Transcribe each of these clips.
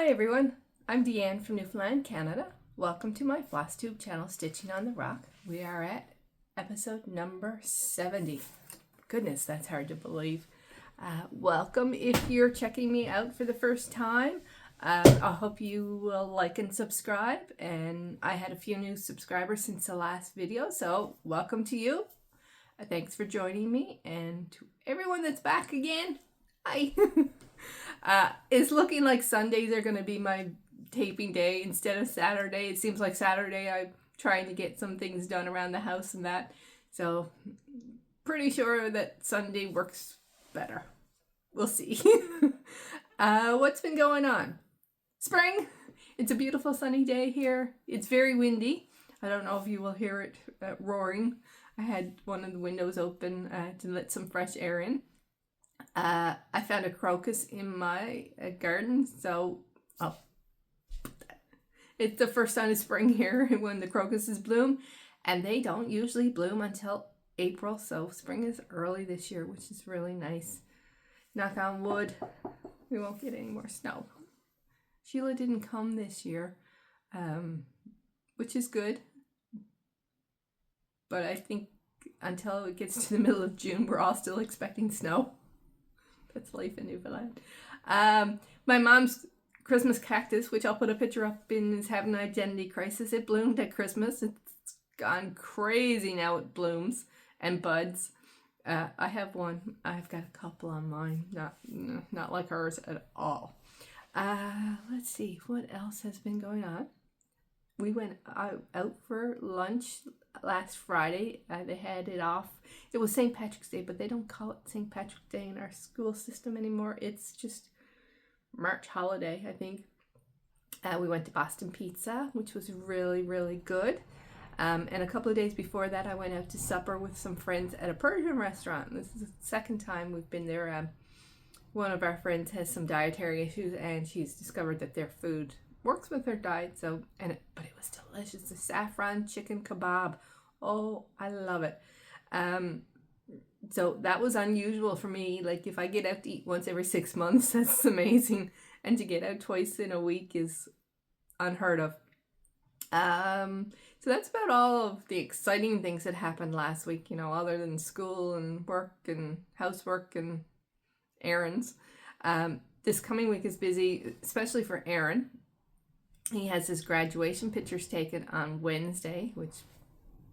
Hi everyone, I'm Deanne from Newfoundland, Canada. Welcome to my FlossTube channel, Stitching on the Rock. We are at episode number 70. Goodness, that's hard to believe. Welcome if you're checking me out for the first time. I hope you will like and subscribe. And I had a few new subscribers since the last video, so welcome to you. Thanks for joining me. And to everyone that's back again, hi. It's looking like Sundays are going to be my taping day instead of Saturday. It seems like Saturday I'm trying to get some things done around the house and that. So pretty sure that Sunday works better. We'll see. What's been going on? Spring. It's a beautiful sunny day here. It's very windy. I don't know if you will hear it roaring. I had one of the windows open to let some fresh air in. I found a crocus in my garden, so it's the first sign of spring here when the crocuses bloom, and they don't usually bloom until April, so spring is early this year, which is really nice. Knock on wood, we won't get any more snow. Sheila didn't come this year, which is good, but I think until it gets to the middle of June, we're all still expecting snow. That's life in Newfoundland. My mom's Christmas cactus, which I'll put a picture up in, is having an identity crisis. It bloomed at Christmas. It's gone crazy now. It blooms and buds. I have one. I've got a couple on mine. Not like hers at all. Let's see. What else has been going on? We went out for lunch last Friday. They had it off. It was St. Patrick's Day, but they don't call it St. Patrick's Day in our school system anymore. It's just March holiday, I think. We went to Boston Pizza, which was really, really good. And a couple of days before that, I went out to supper with some friends at a Persian restaurant. This is the second time we've been there. One of our friends has some dietary issues, and she's discovered that their food works with her diet, but it was delicious. The saffron chicken kebab. Oh, I love it. So that was unusual for me. Like, if I get out to eat once every 6 months, that's amazing. And to get out twice in a week is unheard of. So that's about all of the exciting things that happened last week, other than school and work and housework and errands. This coming week is busy, especially for Aaron. He has his graduation pictures taken on Wednesday, which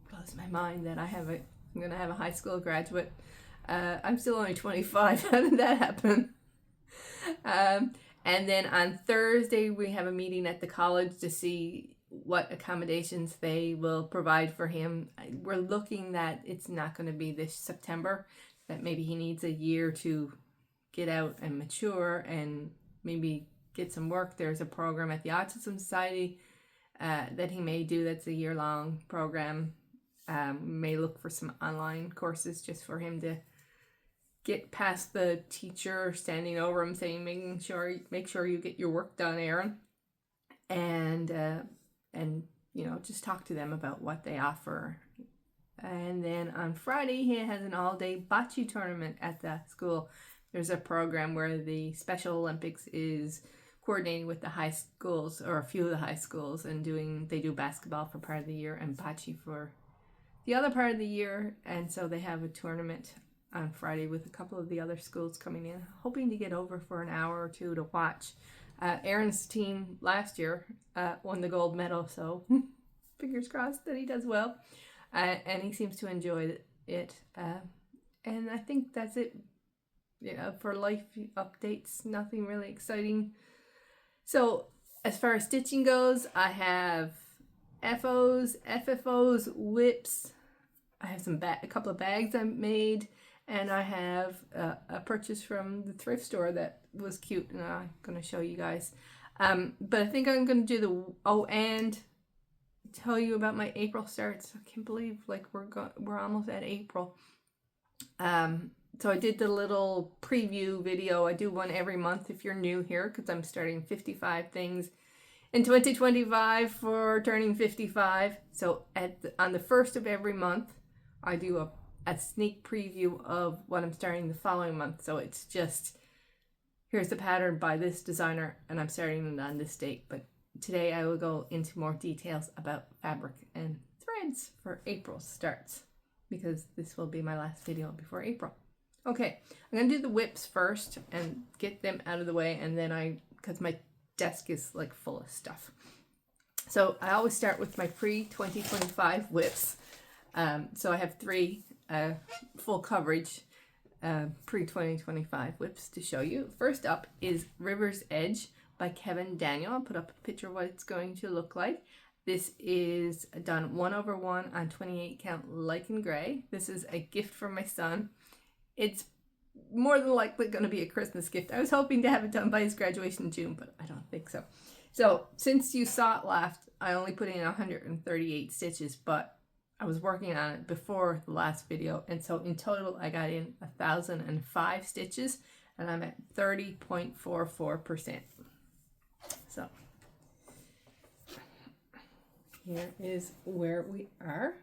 blows my mind that I'm going to have a high school graduate. I'm still only 25. How did that happen? And then on Thursday, we have a meeting at the college to see what accommodations they will provide for him. We're looking that it's not going to be this September, that maybe he needs a year to get out and mature and maybe get some work. There's a program at the Autism Society that he may do that's a year-long program. May look for some online courses just for him to get past the teacher standing over him saying, make sure you get your work done, Aaron. And just talk to them about what they offer. And then on Friday, he has an all-day bocce tournament at the school. There's a program where the Special Olympics is coordinating with the high schools, or a few of the high schools, and they do basketball for part of the year and bocce for the other part of the year. And so they have a tournament on Friday with a couple of the other schools coming in, hoping to get over for an hour or two to watch. Aaron's team last year won the gold medal, so fingers crossed that he does well. And he seems to enjoy it. And I think that's it. For life updates, nothing really exciting. So as far as stitching goes, I have FOs, FFOs, whips. I have a couple of bags I made, and I have a purchase from the thrift store that was cute, and I'm going to show you guys. But I think I'm going to do and tell you about my April starts. I can't believe we're almost at April. So I did the little preview video. I do one every month if you're new here, because I'm starting 55 things in 2025 for turning 55. So on the first of every month, I do a sneak preview of what I'm starting the following month. So it's just here's the pattern by this designer, and I'm starting it on this date. But today I will go into more details about fabric and threads for April starts, because this will be my last video before April. Okay, I'm gonna do the whips first and get them out of the way, and then because my desk is like full of stuff. So I always start with my pre-2025 whips. So I have 3 full coverage pre-2025 whips to show you. First up is River's Edge by Kevin Daniel. I'll put up a picture of what it's going to look like. This is done 1/1 on 28 count lichen gray. This is a gift from my son. It's more than likely going to be a Christmas gift. I was hoping to have it done by his graduation in June, but I don't think so. So since you saw it last, I only put in 138 stitches, but I was working on it before the last video, and so in total I got in 1,005 stitches, and I'm at 30.44%. So here is where we are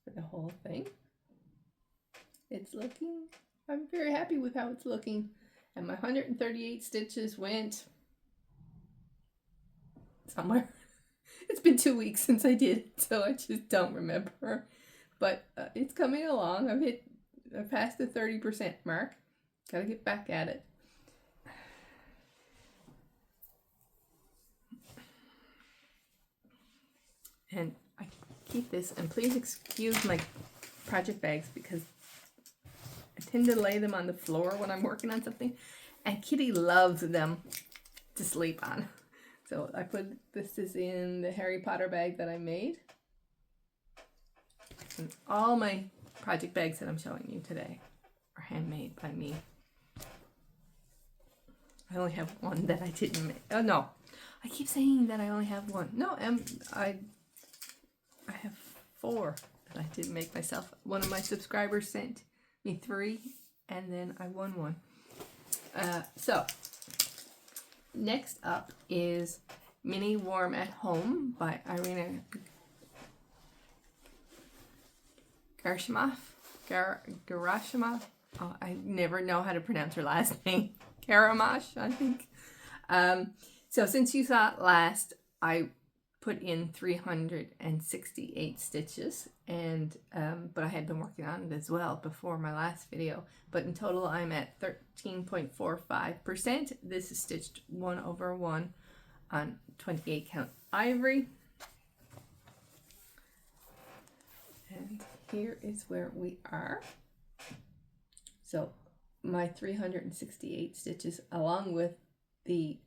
for the whole thing. It's looking, I'm very happy with how it's looking, and my 138 stitches went somewhere. It's been 2 weeks since I did it, so I just don't remember. But it's coming along. I've passed the 30% mark. Gotta get back at it. And I keep this, and please excuse my project bags because I tend to lay them on the floor when I'm working on something, and Kitty loves them to sleep on. So I put this is in the Harry Potter bag that I made. And all my project bags that I'm showing you today are handmade by me. I only have one that I didn't make. Oh no, I keep saying that I only have one. No, I have 4 that I didn't make myself. One of my subscribers sent me 3, and then I won one. So next up is Mini Warm at Home by Irina Gerashimov. Oh, I never know how to pronounce her last name. Karamash, I think. So since you saw it last, I put in 368 stitches, and but I had been working on it as well before my last video. But in total, I'm at 13.45%. This is stitched 1/1 on 28 count ivory. And here is where we are. So my 368 stitches, along with the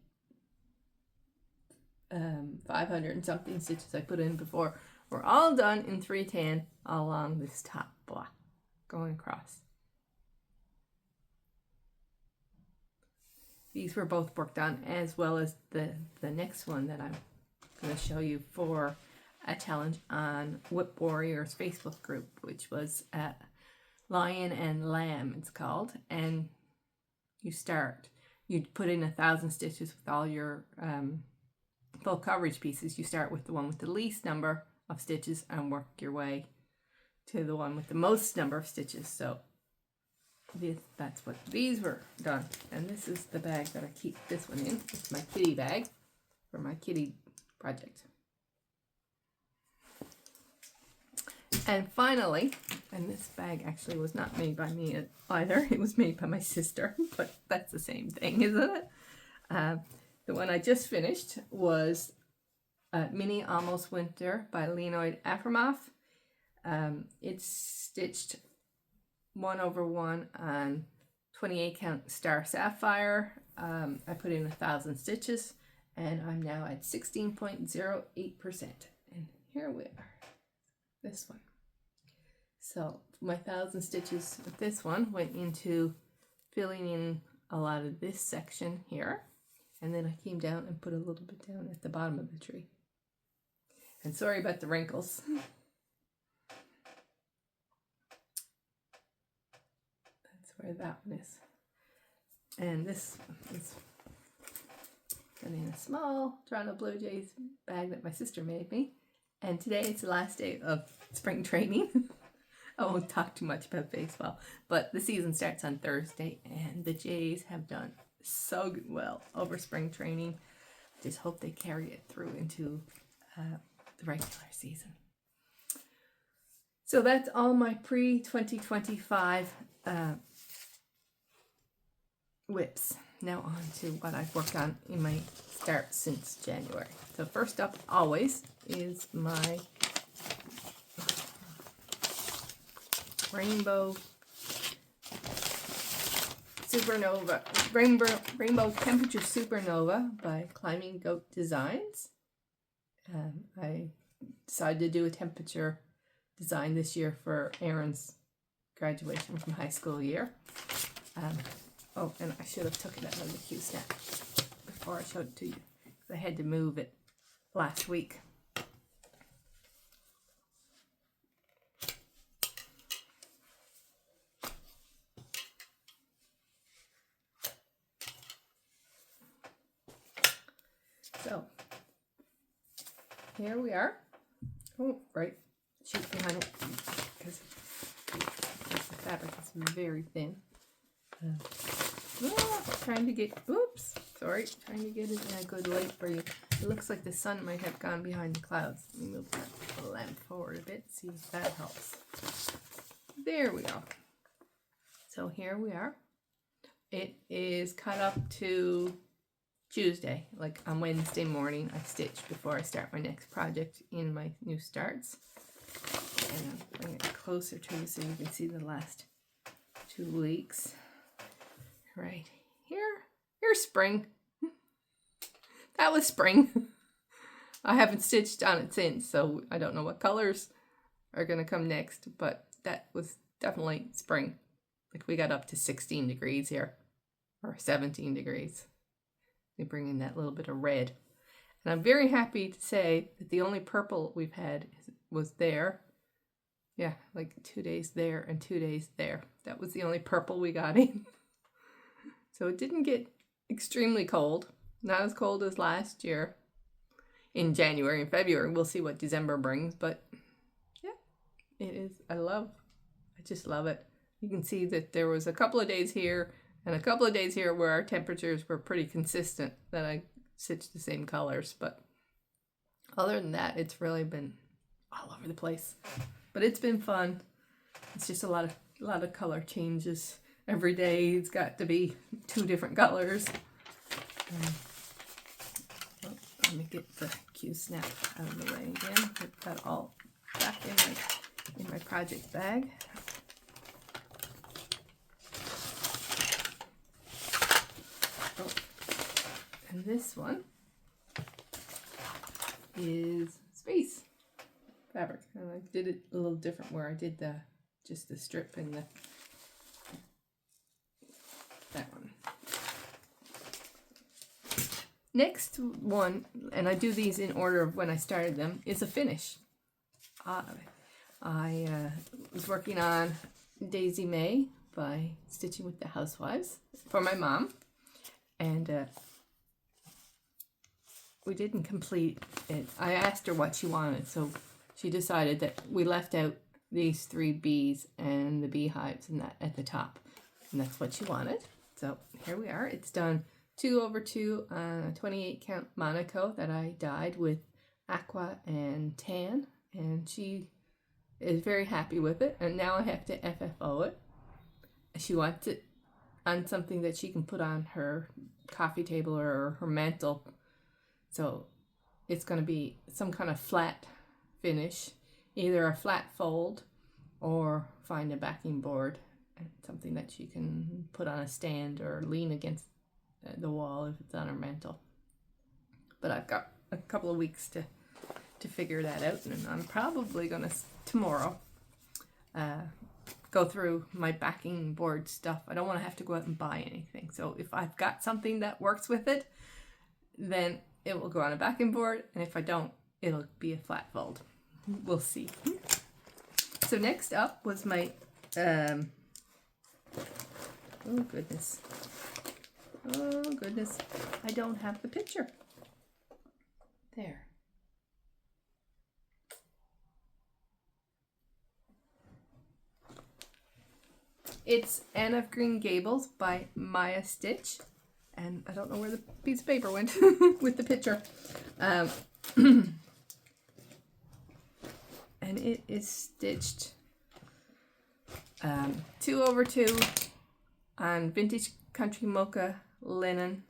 500 and something stitches I put in before, were all done in 310 along this top block going across. These were both worked on, as well as the next one that I'm going to show you for a challenge on Whip Warriors Facebook group, which was Lion and Lamb, it's called. And you put in 1,000 stitches with all your full coverage pieces. You start with the one with the least number of stitches and work your way to the one with the most number of stitches. So that's what these were done. And this is the bag that I keep this one in. It's my kitty bag for my kitty project. And finally, and this bag actually was not made by me either. It was made by my sister, but that's the same thing, isn't it? The one I just finished was Mini Almost Winter by Leonid Afremov. It's stitched 1/1 on 28 count Star Sapphire. I put in 1,000 stitches, and I'm now at 16.08%. And here we are, this one. So my 1,000 stitches with this one went into filling in a lot of this section here. And then I came down and put a little bit down at the bottom of the tree. And sorry about the wrinkles. That's where that one is. And this is in a small Toronto Blue Jays bag that my sister made me. And today it's the last day of spring training. I won't talk too much about baseball, but the season starts on Thursday, and the Jays have done so well over spring training. Just hope they carry it through into the regular season. So that's all my pre-2025 whips. Now on to what I've worked on in my start since January. So first up always is my Rainbow Temperature Supernova by Climbing Goat Designs. I decided to do a temperature design this year for Aaron's graduation from high school year. Oh, and I should have took it out of the Q-Snap before I showed it to you, because I had to move it last week. So, here we are. Oh, right, sheet behind it, because the fabric is very thin. Trying to get it in a good light for you. It looks like the sun might have gone behind the clouds. Let me move that lamp forward a bit, see if that helps. There we go. So here we are. It is cut up to Tuesday. Like on Wednesday morning, I stitch before I start my next project in my new starts. And I'll bring it closer to you so you can see the last 2 weeks. Right here. Here's spring. That was spring. I haven't stitched on it since, so I don't know what colors are going to come next, but that was definitely spring. Like we got up to 16 degrees here, or 17 degrees. We bring in that little bit of red. And I'm very happy to say that the only purple we've had was there. Yeah, like 2 days there and 2 days there. That was the only purple we got in. So it didn't get extremely cold. Not as cold as last year in January and February. We'll see what December brings, but yeah, it is. I just love it. You can see that there was a couple of days here and a couple of days here where our temperatures were pretty consistent, that I stitched the same colors. But other than that, it's really been all over the place. But it's been fun. It's just a lot of color changes. Every day it's got to be 2 different colors. Let me get the Q-Snap out of the way again. Put that all back in my project bag. Oh, and this one is space fabric. And I did it a little different where I did just the strip and that one. Next one, and I do these in order of when I started them, is a finish. I was working on Daisy May by Stitching with the Housewives for my mom, and we didn't complete it. I asked her what she wanted, so she decided that we left out these 3 bees and the beehives and that at the top, and that's what she wanted. So here we are. It's done 2/2 on a 28 count Monaco that I dyed with aqua and tan, and she is very happy with it. And now I have to FFO it. She wants it on something that she can put on her coffee table or her mantle. So it's going to be some kind of flat finish, either a flat fold or find a backing board, something that she can put on a stand or lean against the wall if it's on her mantle. But I've got a couple of weeks to figure that out, and I'm probably going to tomorrow go through my backing board stuff. I don't want to have to go out and buy anything. So if I've got something that works with it, then it will go on a backing board, and if I don't, it'll be a flat fold. We'll see. So next up was my oh goodness, I don't have the picture. There. It's Anne of Green Gables by Maya Stitch. And I don't know where the piece of paper went with the picture. And it is stitched 2/2 on Vintage Country Mocha linen,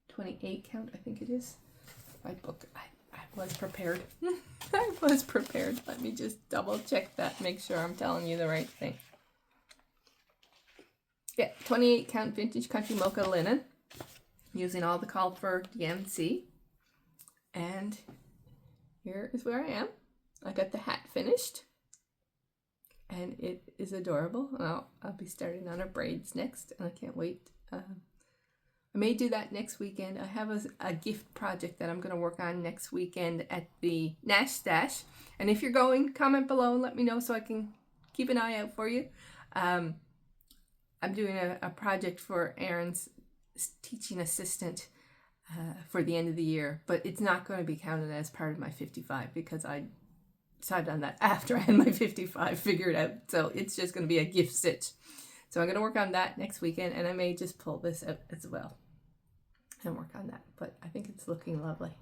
28 count, I think it is. My book, I was prepared. I was prepared. Let me just double check that, make sure I'm telling you the right thing. Yeah, 28 count Vintage Country Mocha linen, using all the called for DMC. And here is where I am. I got the hat finished. And it is adorable. I'll be starting on her braids next, and I can't wait. I may do that next weekend. I have a gift project that I'm going to work on next weekend at the Nash Stash. And if you're going, comment below and let me know so I can keep an eye out for you. I'm doing a project for Erin's teaching assistant for the end of the year, but it's not going to be counted as part of my 55 because I decided on that after I had my 55 figured out. So it's just going to be a gift stitch. So I'm going to work on that next weekend, and I may just pull this out as well and work on that. But I think it's looking lovely.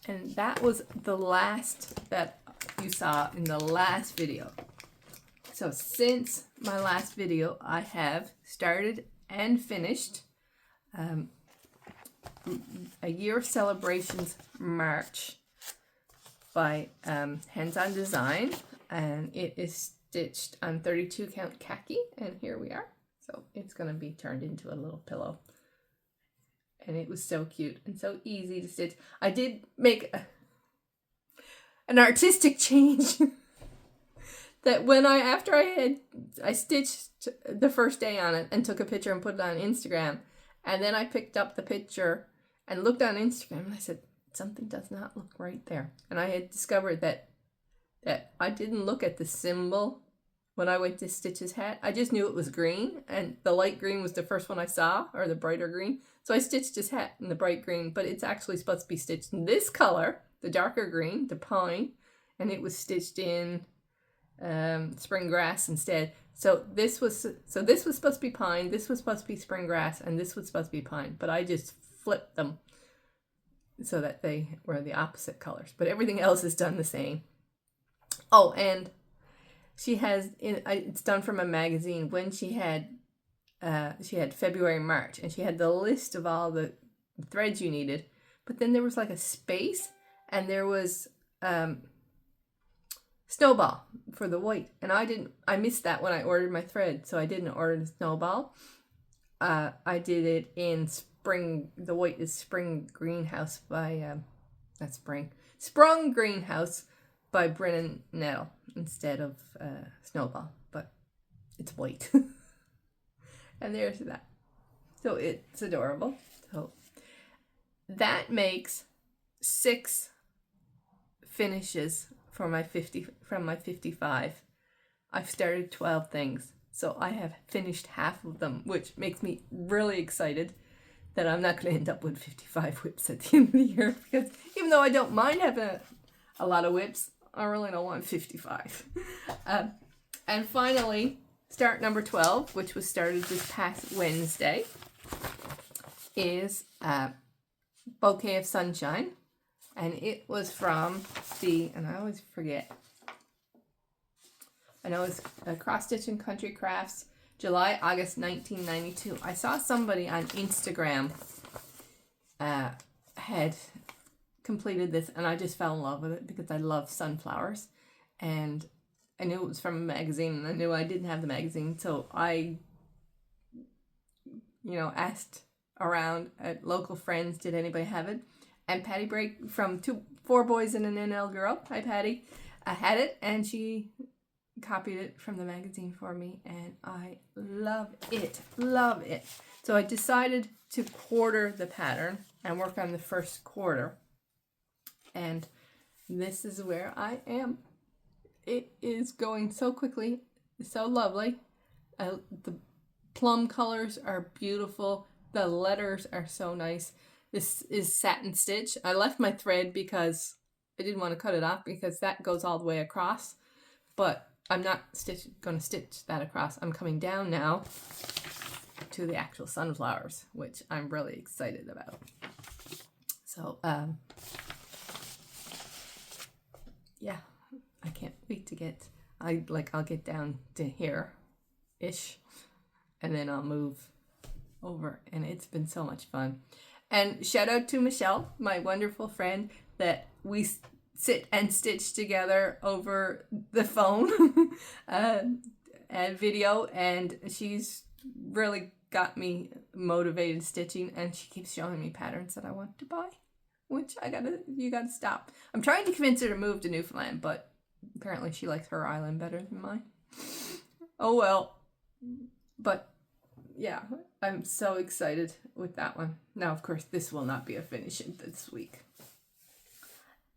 And that was the last that you saw in the last video. So since my last video, I have started and finished a Year of Celebrations March by Hands On Design, and it is stitched on 32 count khaki, and here we are. So it's going to be turned into a little pillow, and it was so cute and so easy to stitch. I did make an artistic change that when after I stitched the first day on it and took a picture and put it on Instagram, and then I picked up the picture and looked on Instagram, and I said, something does not look right there. And I had discovered that I didn't look at the symbol when I went to stitch his hat. I just knew it was green, and the light green was the first one I saw, or the brighter green. So I stitched his hat in the bright green, but it's actually supposed to be stitched in this color, the darker green, the pine, and it was stitched in spring grass instead. So this was supposed to be pine, this was supposed to be spring grass, and this was supposed to be pine, but I just flipped them so that they were the opposite colors, but everything else is done the same. Oh, and she has it's done from a magazine. When she had February, March, and she had the list of all the threads you needed, but then there was like a space, and there was Snowball for the white, and I missed that when I ordered my thread, so I didn't order the Snowball. I did it in spring. The white is Spring Greenhouse by Sprung Greenhouse by Brennan Nettle instead of Snowball, but it's white. And there's that. So it's adorable. So that makes 6 finishes for my 50 from my 55. I've started 12 things, so I have finished half of them, which makes me really excited that I'm not going to end up with 55 whips at the end of the year, because even though I don't mind having a lot of whips, I really don't want 55. And finally, start number 12, which was started this past Wednesday, is Bouquet of Sunshine. And it was from and I always forget, I know it's Cross Stitch and Country Crafts, July, August 1992. I saw somebody on Instagram had completed this, and I just fell in love with it because I love sunflowers, and I knew it was from a magazine, and I knew I didn't have the magazine, so I asked around at local friends, did anybody have it? And Patty Break from 4 Boys and an NL Girl, hi Patty, had it, and she copied it from the magazine for me, and I love it. So I decided to quarter the pattern and work on the first quarter, and this is where I am. It is going so quickly, so lovely. The plum colors are beautiful. The letters are so nice. This is satin stitch. I left my thread because I didn't want to cut it off because that goes all the way across. But I'm not going to stitch that across. I'm coming down now to the actual sunflowers, which I'm really excited about. So, yeah, I can't wait to get, I'll get down to here-ish, and then I'll move over, and it's been so much fun. And shout out to Michelle, my wonderful friend, that we sit and stitch together over the phone and video, and she's really got me motivated stitching, and she keeps showing me patterns that I want to buy, which you gotta stop. I'm trying to convince her to move to Newfoundland, but apparently she likes her island better than mine. Oh well. But yeah, I'm so excited with that one. Now, of course, this will not be a finish this week.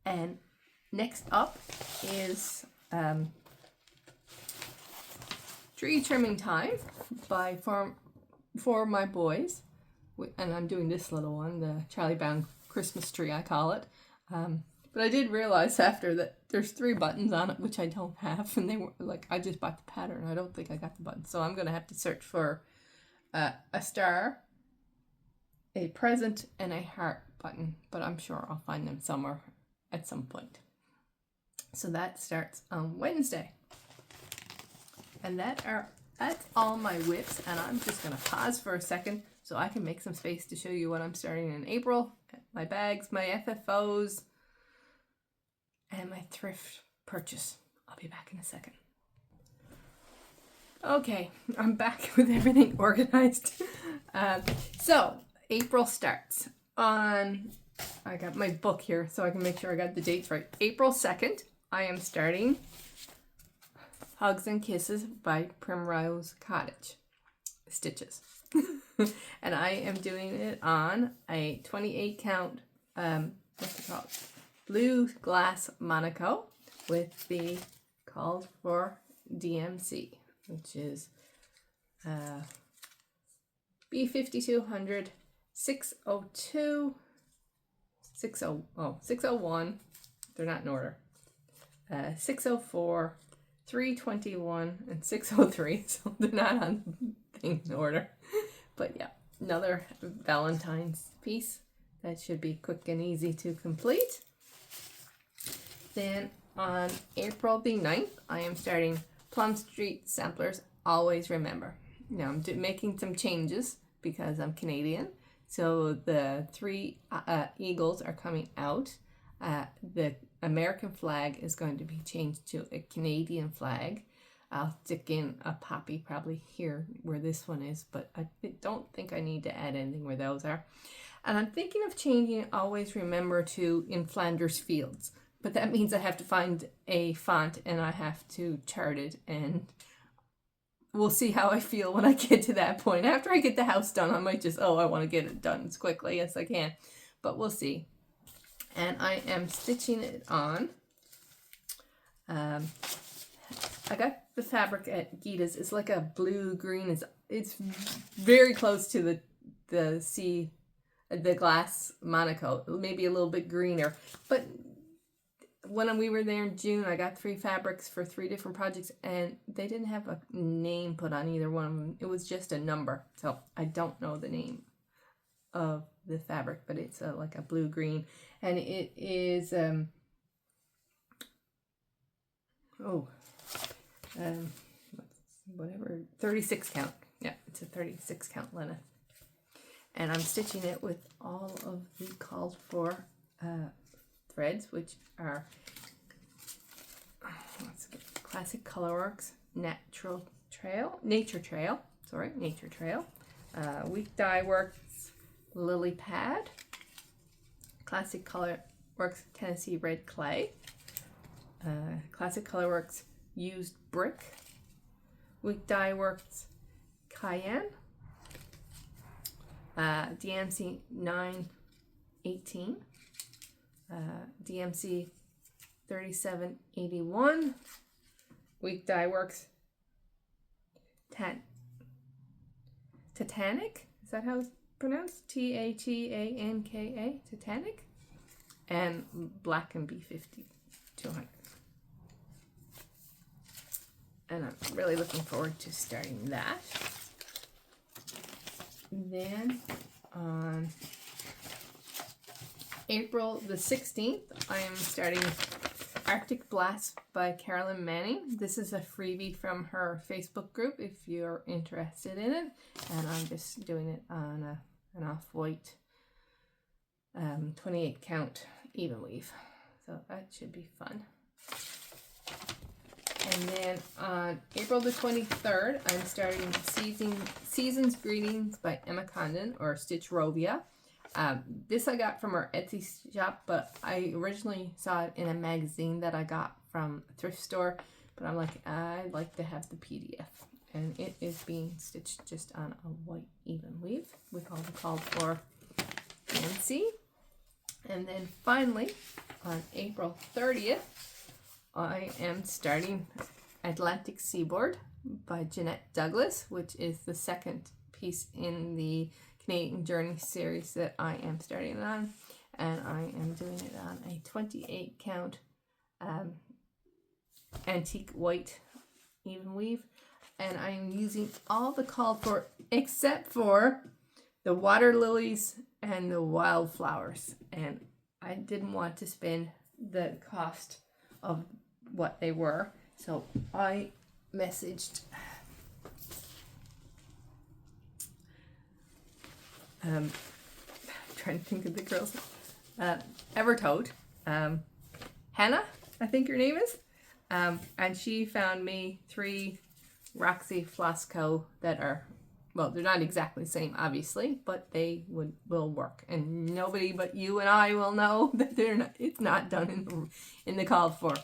And next up is Tree Trimming Time by For My Boys. And I'm doing this little one, the Charlie Brown Christmas tree, I call it. But I did realize after that there's 3 buttons on it, which I don't have. And they were like, I just bought the pattern. I don't think I got the buttons. So I'm going to have to search for a star, a present, and a heart button. But I'm sure I'll find them somewhere at some point. So that starts on Wednesday. And that's all my whips. And I'm just going to pause for a second so I can make some space to show you what I'm starting in April. My bags, my FFOs, and my thrift purchase. I'll be back in a second. Okay, I'm back with everything organized. So, April starts on, I got my book here so I can make sure I got the dates right. April 2nd, I am starting Hugs and Kisses by Primrose Cottage stitches. And I am doing it on a 28 count, what's it called? Blue Glass Monaco with the called for DMC, which is B5200, 602, 601, they're not in order, 604, 321, and 603, so they're not on things in order. But yeah, another Valentine's piece that should be quick and easy to complete. Then on April the 9th, I am starting Plum Street Samplers, Always Remember. Now I'm making some changes because I'm Canadian. So the 3 eagles are coming out. The American flag is going to be changed to a Canadian flag. I'll stick in a poppy probably here where this one is, but I don't think I need to add anything where those are. And I'm thinking of changing Always Remember to In Flanders Fields. But that means I have to find a font and I have to chart it, and we'll see how I feel when I get to that point. After I get the house done, I might just, I want to get it done as quickly as I can. But we'll see. And I am stitching it on. I got the fabric at Gita's. It's like a blue-green. It's very close to the glass Monaco. Maybe a little bit greener. But when we were there in June, I got 3 fabrics for 3 different projects, and they didn't have a name put on either one of them. It was just a number, so I don't know the name of the fabric, but it's like a blue-green, and it is whatever, 36 count. Yeah, it's a 36 count linen, and I'm stitching it with all of the called for threads, which are Classic Colorworks Nature Trail, Week Dye Works Lily Pad, Classic Colorworks Tennessee Red Clay, Classic Colorworks Used Brick, Week Dye Works Cayenne, DMC 918, DMC 3781, Week Dye Works Titanic, is that how it's pronounced? Tatanka, Titanic, and Black and B50 200. and I'm really looking forward to starting that. Then on April the 16th, I am starting Arctic Blast by Carolyn Manning. This is a freebie from her Facebook group if you're interested in it. And I'm just doing it on an off-white 28 count even weave. So that should be fun. And then on April the 23rd, I'm starting Season's Greetings by Emma Condon, or Stitchrovia. This I got from her Etsy shop, but I originally saw it in a magazine that I got from a thrift store. But I'm like, I'd like to have the PDF. And it is being stitched just on a white even weave with all the called for fancy. And then finally, on April 30th, I am starting Atlantic Seaboard by Jeanette Douglas, which is the second piece in the Canadian Journey series that I am starting on. And I am doing it on a 28 count antique white even weave. And I am using all the called for except for the water lilies and the wildflowers. And I didn't want to spend the cost of what they were, so I messaged trying to think of the girls, Evertoad, Hannah, I think your name is, and she found me 3 Roxy Flosco that are, well, they're not exactly the same, obviously, but they will work, and nobody but you and I will know that they're not. It's not done in the called for.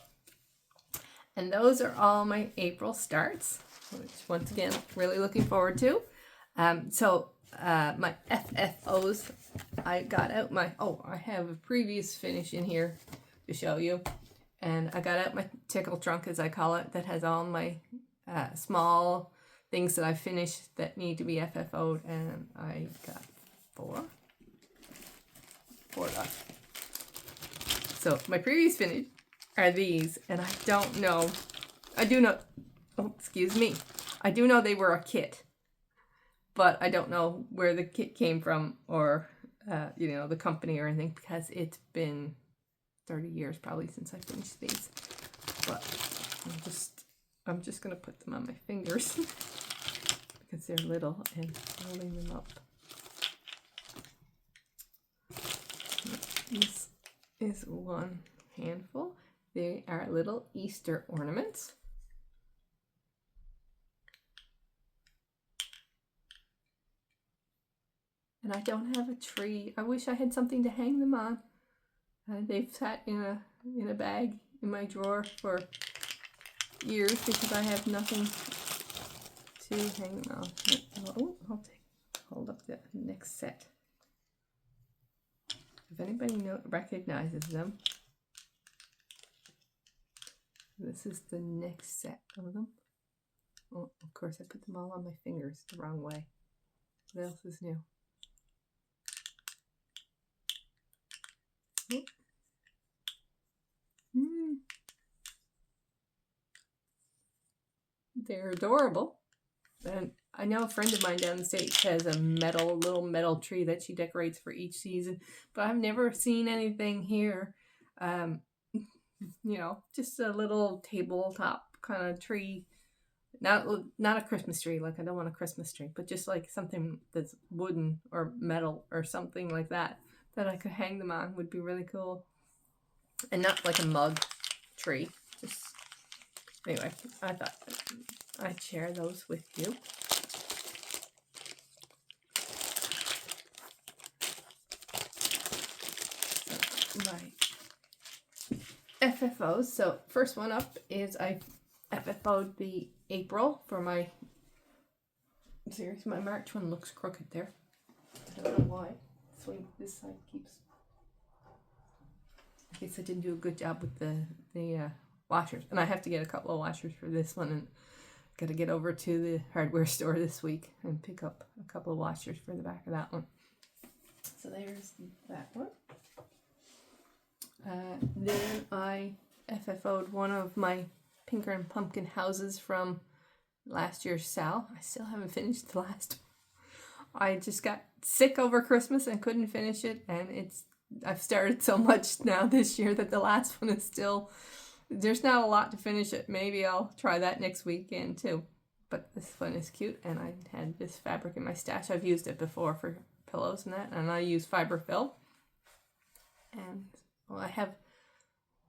And those are all my April starts, which once again, really looking forward to. So my FFOs, I got out my, I have a previous finish in here to show you. And I got out my tickle trunk, as I call it, that has all my small things that I finished that need to be FFO'd. And I got 4 left. So my previous finish are these, and I don't know, I do know, excuse me, I do know they were a kit, but I don't know where the kit came from, or the company or anything, because it's been 30 years probably since I finished these. But I'm just gonna put them on my fingers because they're little, and holding them up. This is one handful. They are little Easter ornaments. And I don't have a tree. I wish I had something to hang them on. They've sat in a bag in my drawer for years because I have nothing to hang them on. I'll hold up the next set. If anybody recognizes them. This is the next set of them. Oh, of course, I put them all on my fingers the wrong way. What else is new? Oh. They're adorable. And I know a friend of mine down the States has a little metal tree that she decorates for each season, but I've never seen anything here. Just a little tabletop kind of tree. Not a Christmas tree, like I don't want a Christmas tree, but just like something that's wooden or metal or something like that I could hang them on would be really cool. And not like a mug tree. Just anyway, I thought I'd share those with you. So my FFOs. So first one up is I FFO'd the April for my series. My March one looks crooked there. I don't know why. This side keeps. I guess I didn't do a good job with the washers, and I have to get a couple of washers for this one, and got to get over to the hardware store this week and pick up a couple of washers for the back of that one. So there's that one. Then I FFO'd one of my Pinker and Pumpkin houses from last year's Sal. I still haven't finished the last one. I just got sick over Christmas and couldn't finish it, and I've started so much now this year that the last one is still, there's not a lot to finish it. Maybe I'll try that next weekend too. But this one is cute, and I had this fabric in my stash. I've used it before for pillows and that, and I use fiberfill. And well, I have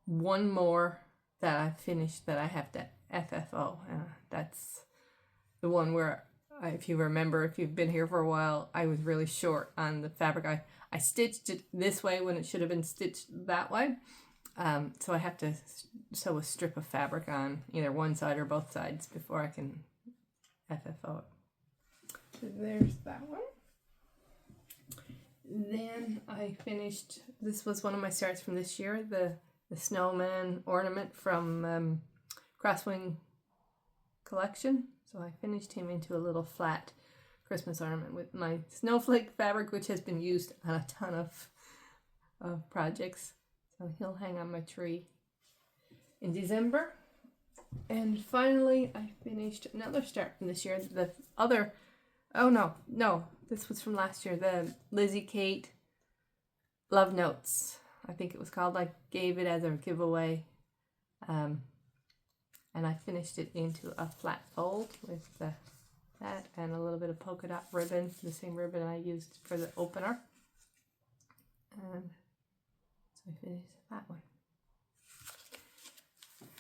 one more that I finished that I have to FFO. That's the one where, if you remember, if you've been here for a while, I was really short on the fabric. I stitched it this way when it should have been stitched that way. So I have to sew a strip of fabric on either one side or both sides before I can FFO it. So there's that one. Then I finished, this was one of my starts from this year, the snowman ornament from Crosswing Collection. So I finished him into a little flat Christmas ornament with my snowflake fabric, which has been used on a ton of projects. So he'll hang on my tree in December. And finally, I finished another start from this year. This was from last year. The Lizzie Kate Love Notes, I think it was called. I gave it as a giveaway. And I finished it into a flat fold with that and a little bit of polka dot ribbon, the same ribbon I used for the opener. And so I finished that one.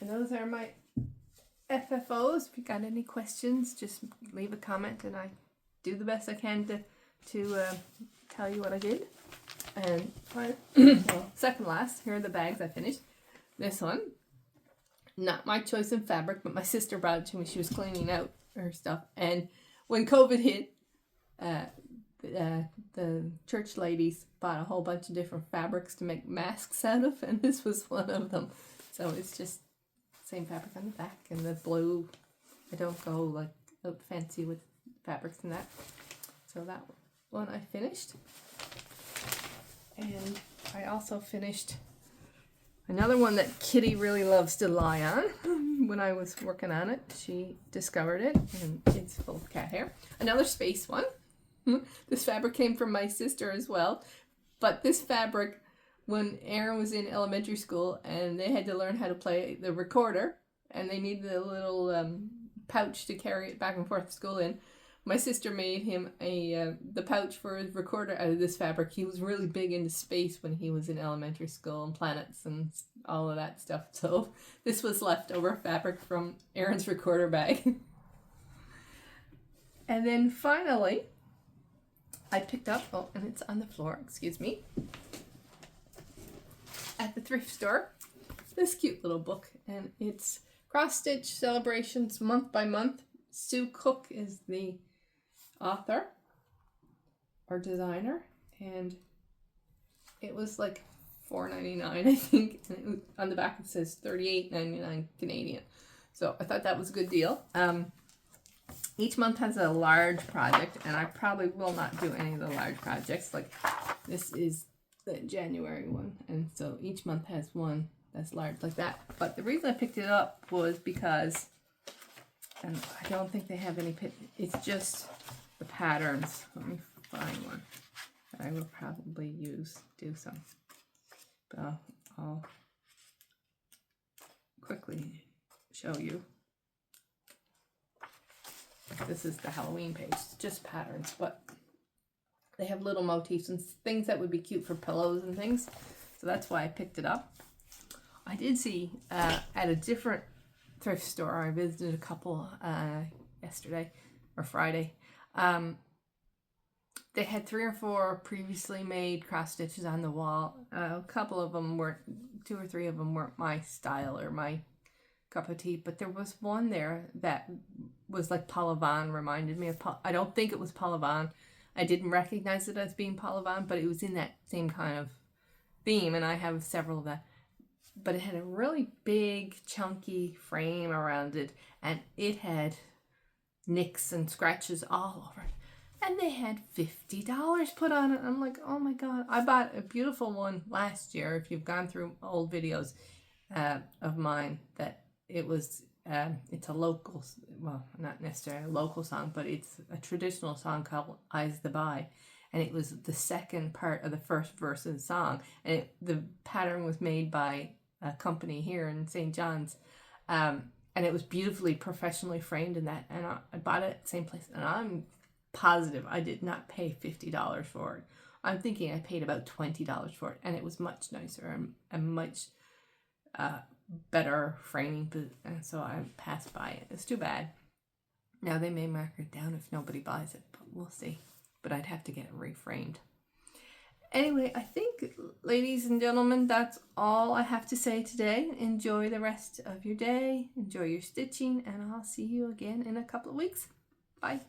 And those are my FFOs. If you got any questions, just leave a comment, and I do the best I can to tell you what I did. And second last, here are the bags I finished. This one, not my choice in fabric, but my sister brought it to me. She was cleaning out her stuff, and when COVID hit, the church ladies bought a whole bunch of different fabrics to make masks out of, and this was one of them. So it's just same fabric on the back and the blue. I don't go like out fancy with fabrics and that. So that one I finished. And I also finished another one that Kitty really loves to lie on. When I was working on it, she discovered it, and it's full of cat hair. Another space one. This fabric came from my sister as well. But this fabric, when Aaron was in elementary school and they had to learn how to play the recorder, and they needed a little pouch to carry it back and forth to school in, my sister made him the pouch for his recorder out of this fabric. He was really big into space when he was in elementary school and planets and all of that stuff. So this was leftover fabric from Aaron's recorder bag. And then finally, I picked up, and it's on the floor, excuse me, at the thrift store, this cute little book, and it's Cross Stitch Celebrations Month by Month. Sue Cook is the author or designer, and it was like $4.99, I think, and on the back it says $38.99 Canadian. So I thought that was a good deal. Each month has a large project, and I probably will not do any of the large projects. Like this is the January one, and so each month has one that's large like that. But the reason I picked it up was because, and I don't think they have any it's just the patterns. Let me find one that I will probably do some, but I'll quickly show you. This is the Halloween page. It's just patterns, but they have little motifs and things that would be cute for pillows and things. So that's why I picked it up. I did see at a different thrift store, I visited a couple yesterday or Friday. They had 3 or 4 previously made cross stitches on the wall. A couple of them weren't, 2 or 3 of them weren't my style or my cup of tea, but there was one there that was like Paula Vaughn, reminded me of I don't think it was Paula Vaughn. I didn't recognize it as being Paula Vaughn, but it was in that same kind of theme, and I have several of that. But it had a really big, chunky frame around it, and it had nicks and scratches all over it. And they had $50 put on it. I'm like, oh my God. I bought a beautiful one last year, if you've gone through old videos of mine, that it was It's a local, well, not necessarily a local song, but it's a traditional song called Eyes the By. And it was the second part of the first verse of the song. And the pattern was made by a company here in St. John's. And it was beautifully professionally framed in that. And I bought it at the same place. And I'm positive I did not pay $50 for it. I'm thinking I paid about $20 for it. And it was much nicer and much better framing. And so I passed by it. It's too bad. Now they may mark it down if nobody buys it, but we'll see. But I'd have to get it reframed. Anyway, I think, ladies and gentlemen, that's all I have to say today. Enjoy the rest of your day. Enjoy your stitching, and I'll see you again in a couple of weeks. Bye.